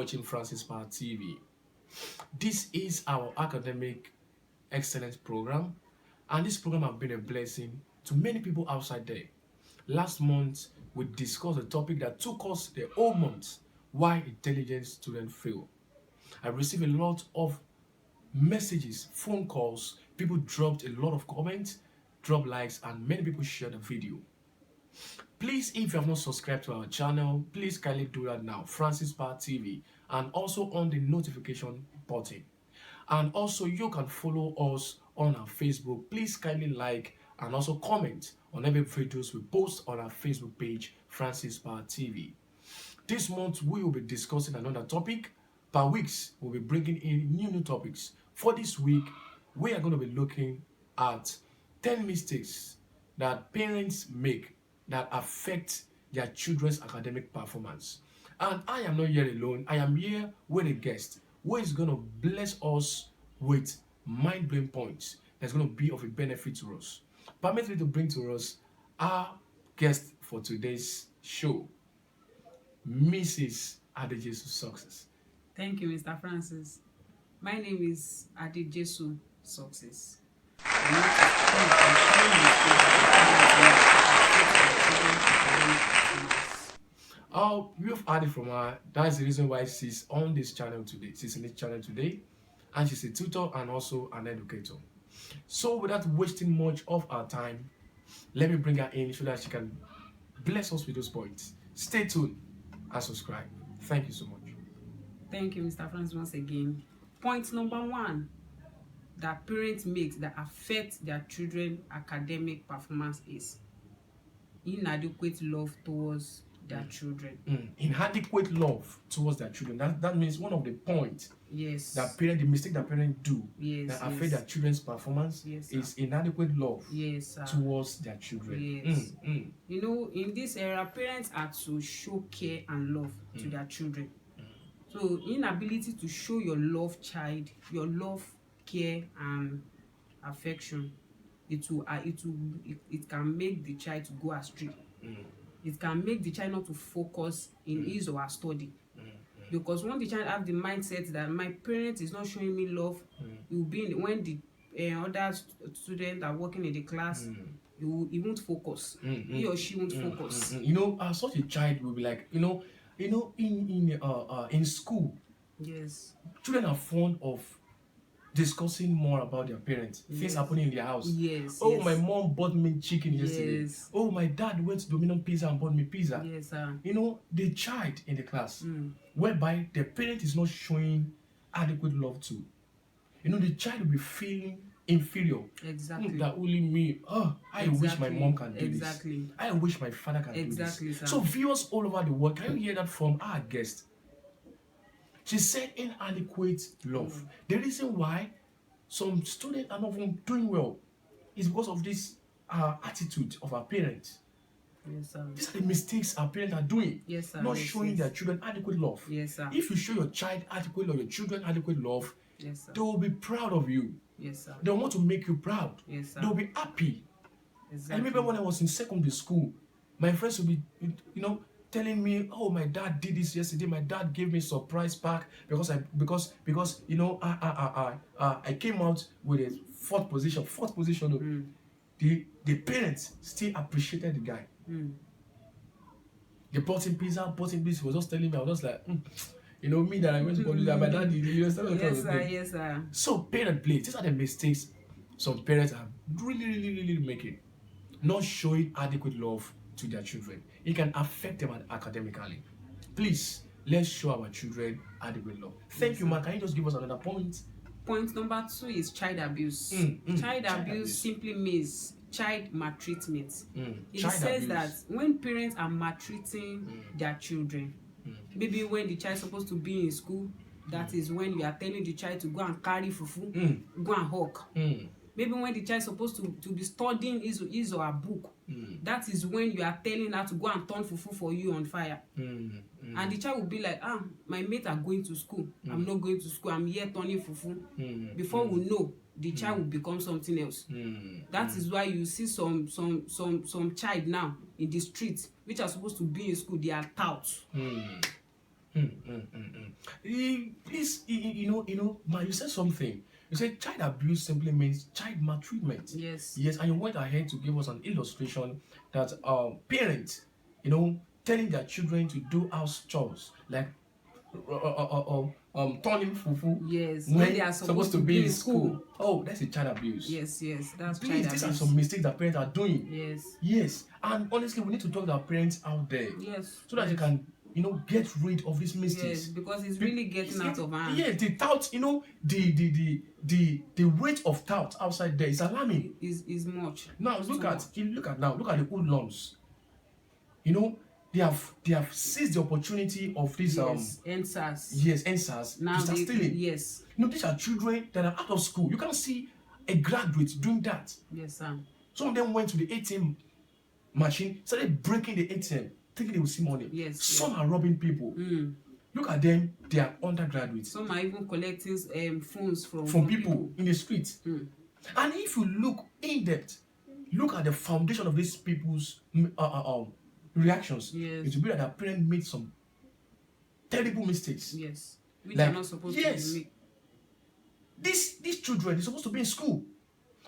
watching Francis Part TV. This is our academic excellence program, and this program has been a blessing to many people outside there. Last month, we discussed a topic that took us the whole month: why intelligent students fail. I received a lot of messages, phone calls, people dropped a lot of comments, dropped likes, and many people shared the video. Please, if you have not subscribed to our channel, please kindly do that now, Francis Part TV, and also on the notification button. And also you can follow us on our Facebook. Please kindly like and also comment on every videos we post on our Facebook page, Francis Part TV. This month we will be discussing another topic. Per weeks we'll be bringing in new topics. For this week, we are going to be looking at 10 mistakes that parents make that affect their children's academic performance. And I am not here alone. I am here with a guest who is going to bless us with mind-blowing points that's going to be of a benefit to us. Permit me to bring to us our guest for today's show, Mrs. Adejesu Success. Thank you, Mr. Francis. My name is Adejesu Success. You've heard it from her. That's the reason why she's on this channel today. She's in this channel today, and she's a tutor and also an educator. So without wasting much of our time, let me bring her in so that she can bless us with those points. Stay tuned and subscribe. Thank you so much. Thank you, Mr. Francis, once again. Point number 1 that parents make that affect their children's academic performance is inadequate love towards their children. Inadequate love towards their children. That means one of the points that the mistake that parents do that affect their children's performance is inadequate love towards their children. You know, in this era, parents are to show care and love to their children. So inability to show your love child, your love, care and affection, it can make the child to go astray. It can make the child not to focus in his or her study. Because when the child have the mindset that my parent is not showing me love, it will be when the other students are working in the class, he won't focus. He or she won't focus. You know, such a child will be like, in school, children are fond of discussing more about their parents. Things happening in their house. My mom bought me chicken yesterday. Oh, my dad went to Domino's Pizza and bought me pizza. The child in the class, whereby the parent is not showing adequate love to, the child will be feeling inferior. That only me. I wish my mom can do this. I wish my father can do this. So viewers all over the world, can you hear that from our guest? She said inadequate love. The reason why some students are not even doing well is because of this attitude of our parents. These are the mistakes our parents are doing. Not showing their children adequate love. If you show your child adequate love, your children adequate love, they will be proud of you. They want to make you proud. They will be happy. I remember when I was in secondary school, my friends would be, telling me, oh, my dad did this yesterday. My dad gave me a surprise pack because I came out with a fourth position. The parents still appreciated the guy. They bought him pizza. He was just telling me, I was just like, me that I went to college, my dad did. Yes, sir. So parent play. These are the mistakes some parents are really making. Not showing adequate love to their children. It can affect them academically. Please, let's show our children adequate love. Thank you, Ma. Can you just give us another point? Point number 2 is child abuse. Child abuse simply means child maltreatment. It says that when parents are maltreating their children, maybe when the child is supposed to be in school, that is when you are telling the child to go and carry fufu, go and hawk. Maybe when the child is supposed to be studying his or her book, that is when you are telling her to go and turn fufu for you on fire. And the child will be like, my mates are going to school. I'm not going to school. I'm here turning fufu. Before we know, the child will become something else. That is why you see some child now in the streets, which are supposed to be in school, they are touts. Please, Ma, you said something. You said child abuse simply means child maltreatment. Yes. Yes, and you went ahead to give us an illustration that parents, telling their children to do house chores like turning fufu Yes, when they are supposed to be in school. Oh, that's a child abuse. Yes, that's Please, child these abuse. are some mistakes that parents are doing. Yes. Yes, and honestly, we need to talk to our parents out there. Yes. So that they can, get rid of these mistakes. Yes, because it's really getting out of hand. Yes, the tout, the rate of tout outside there is alarming. Is much. Now look at the hoodlums. They have seized the opportunity of this NSAS. Yes, NSAS Now to start stealing. Yes. These are children that are out of school. You can't see a graduate doing that. Yes, sir. Some of them went to the ATM machine, started breaking the ATM, thinking they will see money. Yes. Some are robbing people. Look at them, they are undergraduates. Some are even collecting phones from people in the streets. And if you look in depth, look at the foundation of these people's reactions. Yes. It will be that their parents made some terrible mistakes. Yes. Which are not supposed to be made. These children, they're supposed to be in school.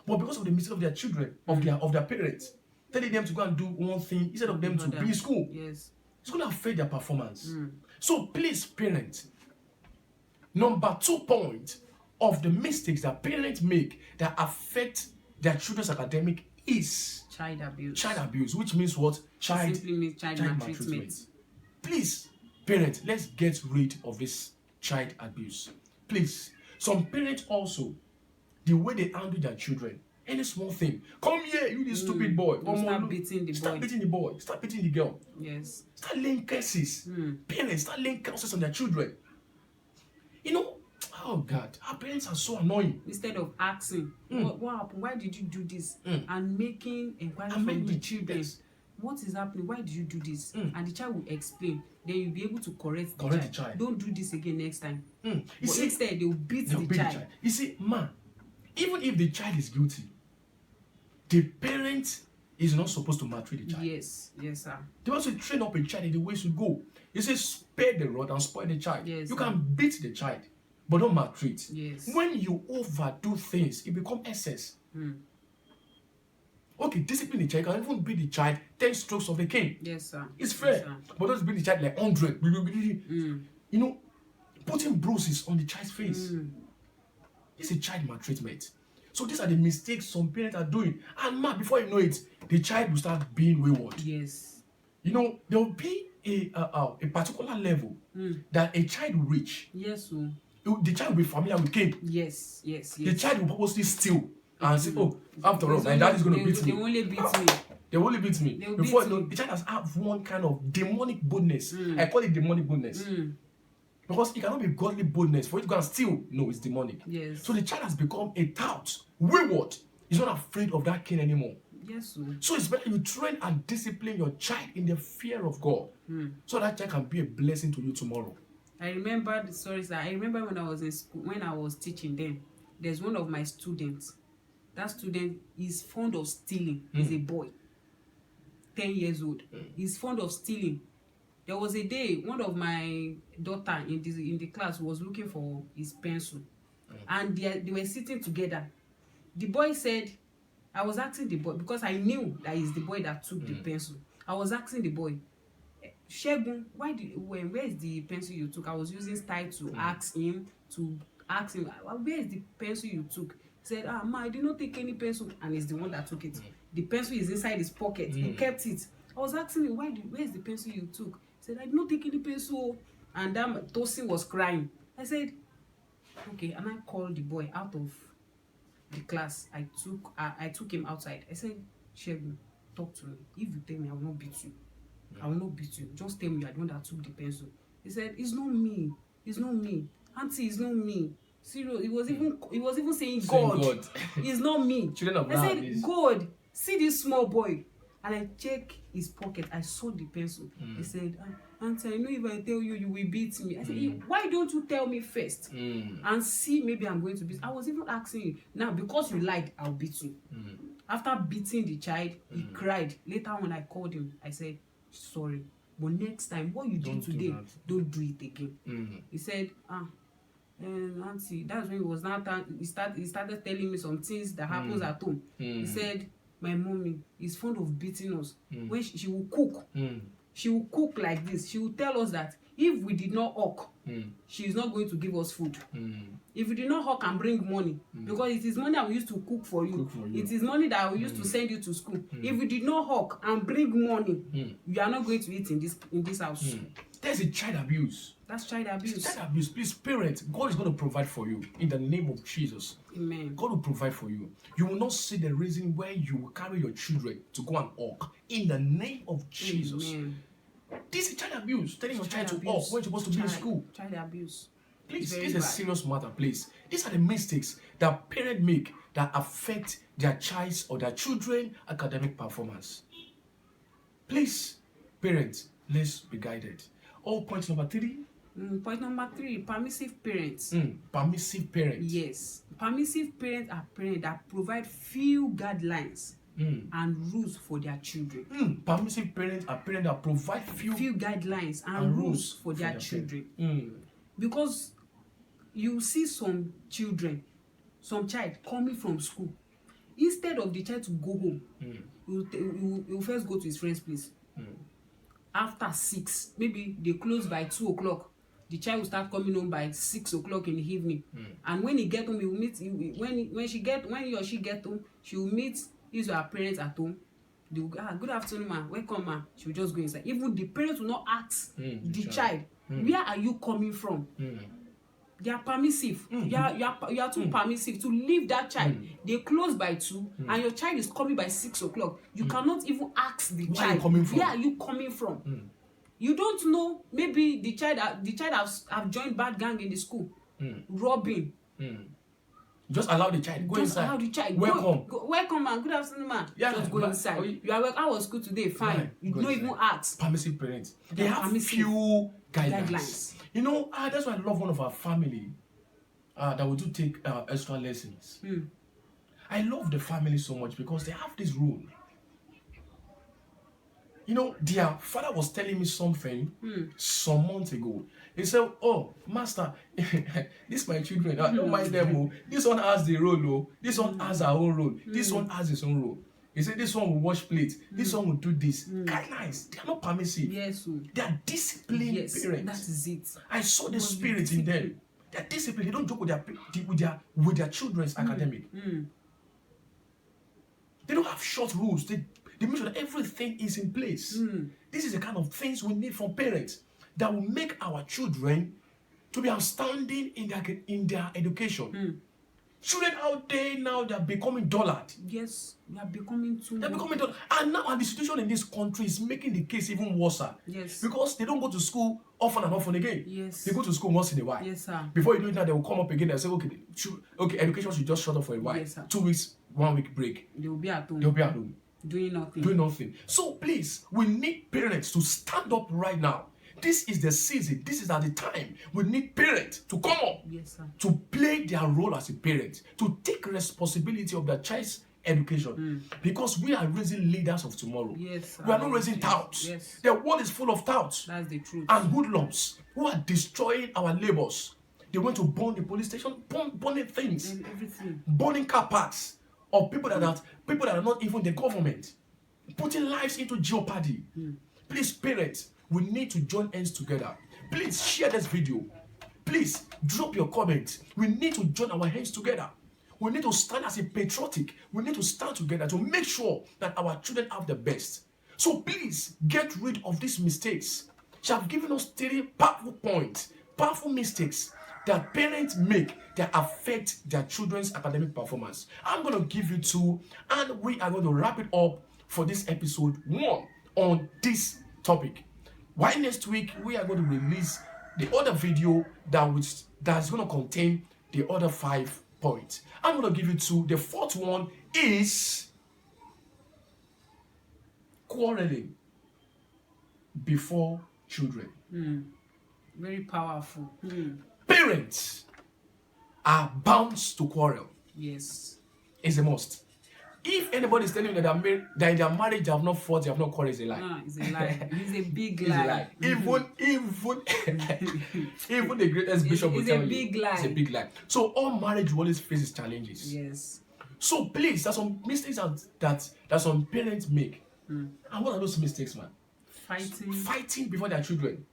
But because of the mistake of their children, of their parents, telling them to go and do one thing instead of them to be in school. Yes. It's going to affect their performance. So please, parents, number 2 point of the mistakes that parents make that affect their children's academic is child abuse. Child abuse, which means what? Simply means child maltreatment. Please, parents, let's get rid of this child abuse. Please. Some parents also, the way they handle their children, any small thing, come here, you the stupid boy. Start beating the boy. Start beating the boy. Start beating the girl. Yes. Start laying curses. Parents start laying curses on their children. Oh God, our parents are so annoying. Instead of asking, what happened? Why did you do this? And making inquiries from the children. Yes. What is happening? Why did you do this? And the child will explain. Then you'll be able to correct the child. Don't do this again next time. Instead, they'll beat the child. You see, man, even if the child is guilty, the parent is not supposed to maltreat the child. Yes, sir. They want to train up a child in the way it should go. You say spare the rod and spoil the child. Yes, you can beat the child, but don't maltreat. Yes. When you overdo things, it becomes excess. Okay, discipline the child. You can even beat the child 10 strokes of the cane. Yes, sir. It's fair. Yes, sir. But don't beat the child like 100. Putting bruises on the child's face. It's a child maltreatment. So these are the mistakes some parents are doing. And man, before you know it, the child will start being wayward. Yes. There will be a particular level that a child will reach. Yes, sir. The child will be familiar with cane. Yes. The child will purposely steal and say, oh, after all, my dad is going to beat me. They only beat me. They only beat me. Before the child has have one kind of demonic boldness. I call it demonic boldness. Because it cannot be godly boldness for you to go and steal. No, it's demonic. Yes. So the child has become a tout, wayward. He's not afraid of that cane anymore. Yes, sir. So it's better you train and discipline your child in the fear of God. So that child can be a blessing to you tomorrow. I remember the stories that I remember when I was in school, when I was teaching them. There's one of my students. That student is fond of stealing. He's a boy, 10 years old. He's fond of stealing. There was a day one of my daughter in the class was looking for his pencil, and they were sitting together. The boy said, I was asking the boy because I knew that is the boy that took the pencil. I was asking the boy, Shegun, where is the pencil you took? I was using style to ask him where is the pencil you took. He said, ma, I did not take any pencil, and he's the one that took it. The pencil is inside his pocket. He kept it. I was asking him, where is the pencil you took? He said, I did not take any pencil. And then Tosin was crying. I said, okay, and I called the boy out of the class. I took him outside. I said, Shegun, talk to me. If you tell me, I will not beat you. I will not beat you. Just tell me you are the one that took the pencil. He said, it's not me. It's not me. Auntie, it's not me. Serious. He was even saying God. It's not me. I said, God, see this small boy. And I check his pocket. I saw the pencil. He said, Auntie, I know if I tell you, you will beat me. I said, why don't you tell me first? And see, maybe I'm going to beat you. I was even asking you, now because you lied, I'll beat you. After beating the child, he cried. Later when I called him, I said, sorry. but next time what you did today, don't do it again. He said, auntie, that's when he was now he started telling me some things that happens at home. He said, my mommy is fond of beating us. When she will cook, she will cook like this. She will tell us that if we did not hawk, she is not going to give us food. If we did not hawk and bring money, because it is money I will use to cook for you. It is money that I will use to send you to school. If we did not hawk and bring money, you are not going to eat in this house. There's a child abuse. That's child abuse. Child abuse. Please, parents, God is going to provide for you in the name of Jesus. Amen. God will provide for you. You will not see the reason why you will carry your children to go and hawk in the name of Jesus. Amen. This is child abuse. Telling your child to hawk when you're supposed to be in school. Child abuse. Please, this is a serious matter, please. These are the mistakes that parents make that affect their child's or their children's academic performance. Please, parents, let's be guided. Point number 3. Point number 3, permissive parents. Permissive parents. Yes. Permissive parents are parents that provide few guidelines and rules for their children. Permissive parents are parents that provide few guidelines and rules for their children. Because you see some child coming from school, instead of the child to go home, he will first go to his friend's place. After 6, maybe they close by 2 o'clock. The child will start coming home by 6 o'clock in the evening. And when he get home, he will meet. When he or she get home, she will meet his or her parents at home. They will go, good afternoon, ma. Welcome, ma. She will just go inside. Even the parents will not ask the child, where are you coming from? They are permissive. You are too permissive to leave that child. They close by 2, and your child is coming by 6 o'clock. You cannot even ask the child, where are you coming from? You don't know. Maybe the child have joined bad gang in the school, robbing. Just allow the child go inside. Allow the child. Welcome. Welcome, man. Good afternoon, man. Yeah, just go inside. You are welcome. How was school today? Fine. Right. You don't even ask. Permissive parents. They have few guidelines. You know, that's why I love one of our family that we do take extra lessons. I love the family so much because they have this rule. You know, their father was telling me something some months ago. He said, oh, master, this my children. I don't mind them. Oh. This one has the role. Oh. This one has her own role. This one has his own role. He said, this one will wash plates. This one will do this. Guidelines. They are not permissive. Yes. They are disciplined parents. That is it. I saw the spirit in them. They are disciplined. They don't joke with their children's academic. They don't have short rules. They make sure that everything is in place. This is the kind of things we need from parents that will make our children to be outstanding in their education. Children out there now, they are becoming dullard. Yes, they are becoming too. They're becoming dullard. And now the situation in this country is making the case even worse. Yes. Because they don't go to school often and often again. Yes. They go to school once in a while. Yes, sir. Before you know it, now they will come up again and say, okay, education should just shut up for a while. Yes, sir. 2 weeks, 1 week break. They will be at home. They'll be at home. Doing nothing. So please, we need parents to stand up right now. This is the season. This is at the time. We need parents to come up. Yes, sir. To play their role as a parent, to take responsibility of their child's education, because we are raising leaders of tomorrow. Yes, sir. We are not raising touts. Yes. The world is full of touts. That's the truth. And hoodlums who are destroying our labors. They went to burn the police station, burning things, and everything, burning car parks of people that are not even the government, putting lives into jeopardy. Please, parents, we need to join hands together. Please share this video. Please drop your comments. We need to join our hands together. We need to stand as a patriotic. We need to stand together to make sure that our children have the best. So please get rid of these mistakes. She have given us 3 powerful points, powerful mistakes that parents make that affect their children's academic performance. I'm going to give you 2, and we are going to wrap it up for this episode 1 on this topic. Why next week we are going to release the other video that's going to contain the other 5 points. I'm going to give you 2. The 4th one is quarreling before children. Very powerful. Parents are bound to quarrel. Yes. It's a must. If anybody is telling you that in their marriage they have not fought, they have not quarreled, it's a lie. It's a lie. It's a big It's a lie. lie. Even the greatest bishop will tell you it's a big lie. So all marriage will always faces challenges. Yes. So please, there's some mistakes that some parents make. And what are those mistakes, man? Fighting before their children.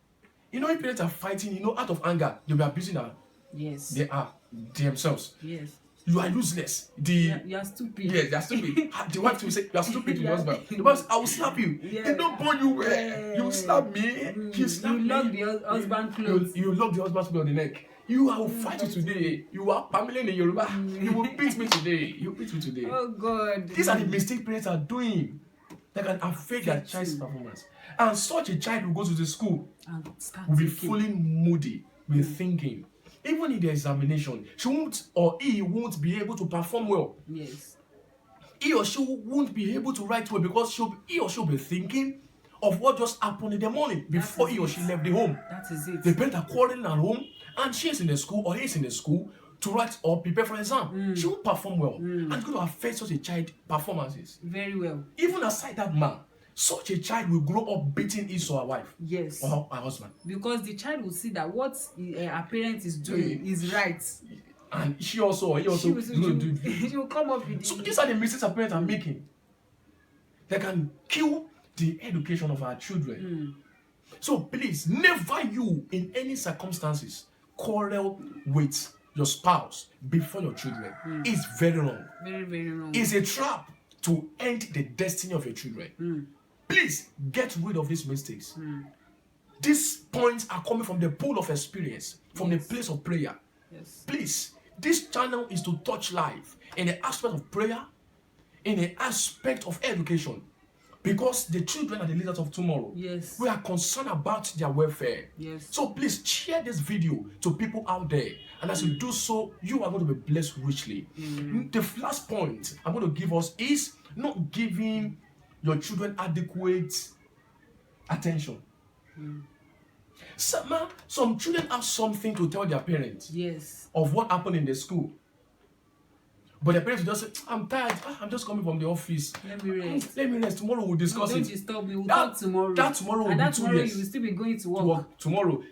You know, if parents are fighting, you know, out of anger, they'll be abusing them. Yes. They are themselves. Yes. You are useless. You are stupid. Yes, they are stupid. The wife will say, you are stupid to your husband. The wife, I will slap you. Yeah. They don't born you well. You slap me. You slap me. You lock the husband clothes. You lock the husband's clothes on the neck. I will fight you today. You are Pamela in Yoruba. You will beat me today. You beat me today. Oh God. These are the mistakes parents are doing that can affect their child's performance. And such a child who goes to the school will be fully moody with thinking. Even in the examination, she won't or he won't be able to perform well. Yes. He or she won't be able to write well because he or she will be thinking of what just happened in the morning before he or she left the home. That is it. The parents are quarreling at home and she is in the school or he is in the school to write or prepare for exam. She won't perform well. And it's going to affect such a child's performances. Very well. Even aside that man, such a child will grow up beating his or her wife. Yes. Or her husband. Because the child will see that what her parent is doing is right. And she also or he also she will come up with So these are the mistakes our parents are making. They can kill the education of our children. So please, never you in any circumstances quarrel with your spouse before your children. It's very wrong. Very, very wrong. It's a trap to end the destiny of your children. Please get rid of these mistakes. These points are coming from the pool of experience, from the place of prayer. Yes. Please, this channel is to touch life in the aspect of prayer, in the aspect of education, because the children are the leaders of tomorrow. Yes. We are concerned about their welfare. Yes. So please share this video to people out there, and as you do so, you are going to be blessed richly. The last point I'm going to give us is not giving your children adequate attention. Some children have something to tell their parents. Yes. Of what happened in the school. But the parents will just say, I'm tired. I'm just coming from the office. Let me rest. Let me rest. Tomorrow we'll discuss Don't it. disturb me. We'll talk tomorrow. That tomorrow will be 2 years. You will still be going to work. Tomorrow.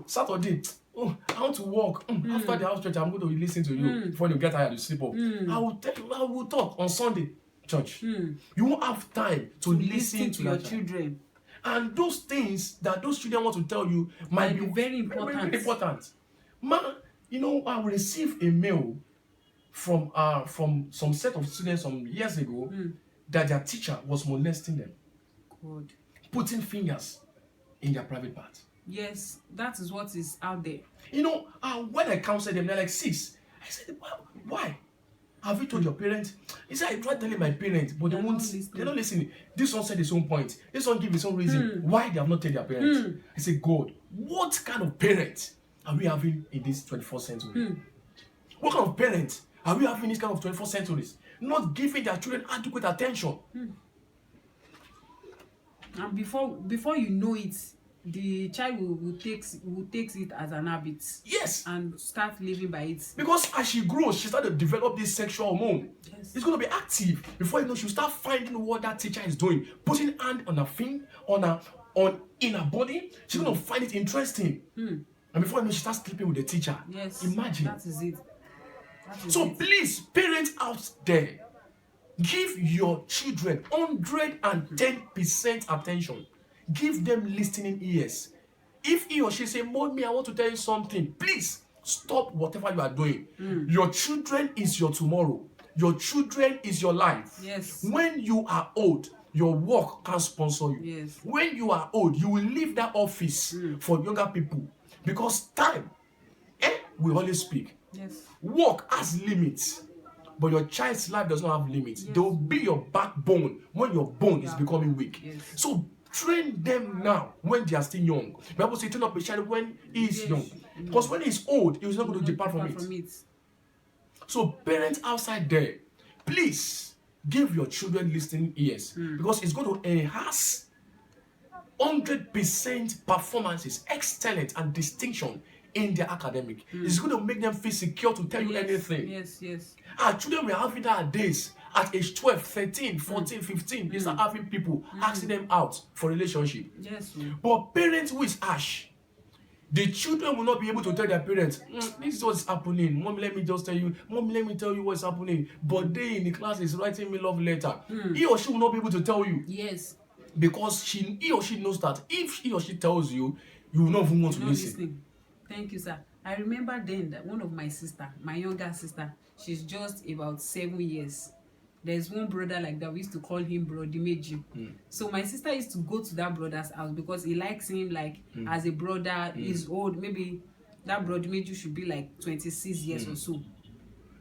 Saturday. Oh, I want to work. After the house church, I'm going to listen to you. Before you get tired, you sleep off. I will talk on Sunday, church. You won't have time to listen to your children. And those things that those children want to tell you might be very important. Very important. Man, you know, I received a mail from some set of students some years ago that their teacher was molesting them. God. Putting fingers in their private part. Yes, that is what is out there. You know, when I counseled them, they're like 6. I said, why? Have you told your parents? He said, I tried telling my parents, but they're not listening. This one said his own point. This one gave his own reason why they have not told their parents. I said, God, what kind of parents are we having in this 21st century? What kind of parents are we having in this kind of 21st centuries? Not giving their children adequate attention. And before you know it, the child will takes it as an habit. Yes. And start living by it. Because as she grows, she starts to develop this sexual hormone. Yes. It's going to be active. Before you know, she'll start finding what that teacher is doing. Putting hand on her thing, in her body. She's going to find it interesting. And before you know, she starts sleeping with the teacher. Yes. Imagine. That is it. So please, parents out there, give your children 110% attention. Give them listening ears. If he or she say, Mommy, I want to tell you something, please stop whatever you are doing. Your children is your tomorrow. Your children is your life. Yes. When you are old, your work can sponsor you. Yes. When you are old, you will leave that office for younger people. Because time, we always speak. Yes. Work has limits. But your child's life does not have limits. Yes. They will be your backbone when your bone is becoming weak. Yes. So train them now when they are still young. The Bible says, train up a child when he is young. Because when he's old, he is not going to depart from it. So parents outside there, please give your children listening ears. Because it's going to enhance 100% performances, excellence and distinction in their academic. It's going to make them feel secure to tell you anything. Yes. Our children were having that days at age 12, 13, 14, 15. They start having people asking them out for relationship. Yes. But parents who is harsh, the children will not be able to tell their parents, this is what's happening. Mommy, let me just tell you. Mommy, let me tell you what's happening. But they in the class is writing me love letter. He or she will not be able to tell you. Yes. Because he or she knows that if he or she tells you, you will not even want to listen. Thank you, sir. I remember then that one of my sister, my younger sister, she's just about 7 years. There's one brother like that. We used to call him Brody Meji. So my sister used to go to that brother's house because he likes him like as a brother. He's old. Maybe that Brody Meji should be like 26 years or so.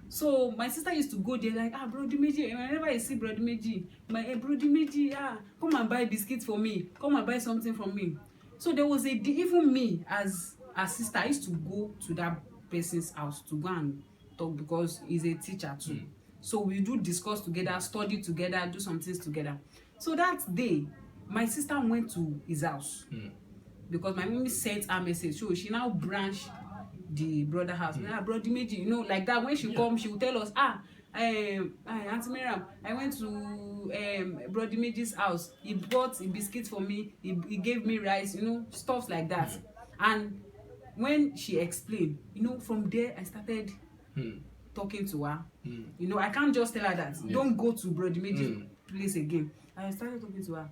So my sister used to go there like, Brody Meji. Whenever I see Brody Meji, Brody Meji, come and buy biscuits for me. Come and buy something for me. So there was even me as a sister, I used to go to that person's house to go and talk because he's a teacher too. So we do discuss together, study together, do some things together. So that day, my sister went to his house because my mommy sent her message. So she now branched the brother house. Brother Meji, you know, like that. When she comes, she will tell us, Auntie Miriam, I went to Brother Meji's house. He bought a biscuit for me. He gave me rice, you know, stuff like that. And when she explained, you know, from there I started talking to her. You know, I can't just tell her that don't go to Brother Meji's place again. I started talking to her.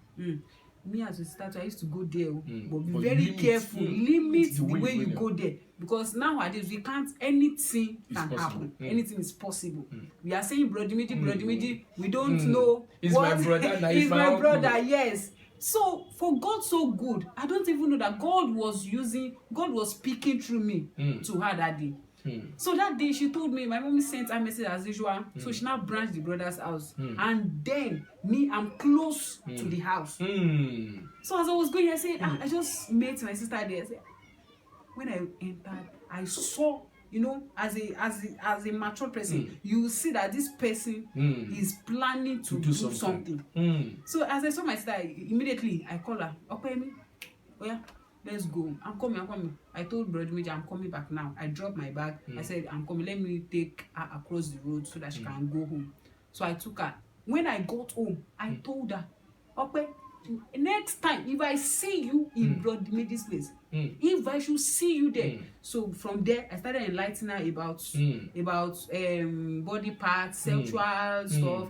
Me as a starter, I used to go there, but be very careful. Limit the way you go there, because nowadays we can't. Anything can happen. Anything is possible. We are saying Brother Meji. We don't know. It's what my brother. It's my brother. Yes. So for God so good, I don't even know that God was speaking through me to her that day. So that day she told me, my mommy sent a message as usual. So she now branched the brother's house. And then I'm close to the house. So as I was going, I said, I just met my sister there. I said, when I entered, I saw, you know, as a mature person, you see that this person is planning to do something. So as I saw my sister, immediately I call her, okay, me, oh yeah, let's go. I'm coming. I told Brother Meji, I'm coming back now. I dropped my bag. I said, I'm coming. Let me take her across the road so that she can go home. So I took her. When I got home, I told her, okay, next time, if I see you in Brother Meji's place, if I should see you there. So from there, I started enlightening her about body parts, sexual stuff,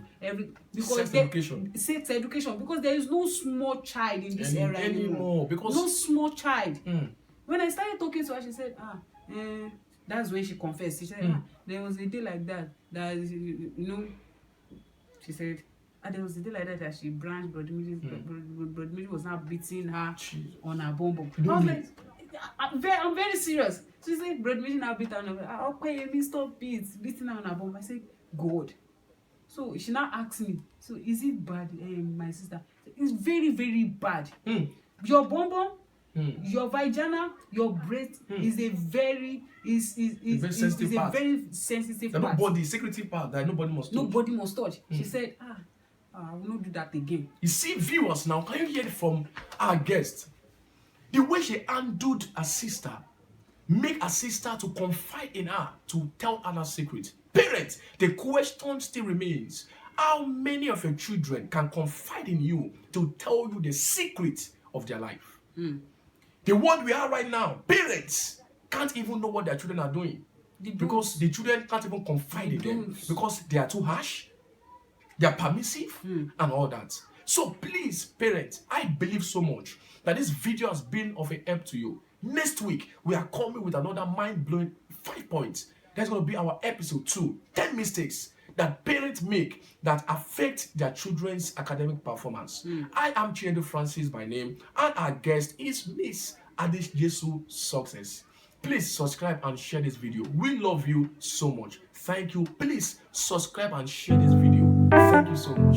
sex education. Sex education, because there is no small child in this era anymore. Because no small child. When I started talking to her, she said, that's when she confessed. She said, there was a day like that, you know, she said, there was a day like that she branched Brother Meji. Brother Meji was now beating her on her bum. I was like, I'm very serious. She said, Brother Meji now beat her on her. Okay, me stop beating her on her bum. I said, God. So she now asked me, so is it bad, my sister? It's very, very bad. Your bum, your vagina, your breast is a very sensitive part. Nobody, secretive part that nobody must touch. Nobody must touch. She said, I will not do that again. You see, viewers, now can you hear it from our guest? The way she handled her sister, make her sister to confide in her, to tell her her secret. Parents, the question still remains: how many of your children can confide in you to tell you the secret of their life? The world we are right now, parents can't even know what their children are doing because the children can't even confide in them because they are too harsh, they are permissive, and all that. So please, parents, I believe so much that this video has been of a help to you. Next week, we are coming with another mind-blowing 5 points. That's going to be our episode 2. 10 mistakes that parents make that affect their children's academic performance. I am Chinedu Francis by name, and our guest is Miss Adish Jesu Success. Please subscribe and share this video. We love you so much. Thank you. Please subscribe and share this video. Thank you so much.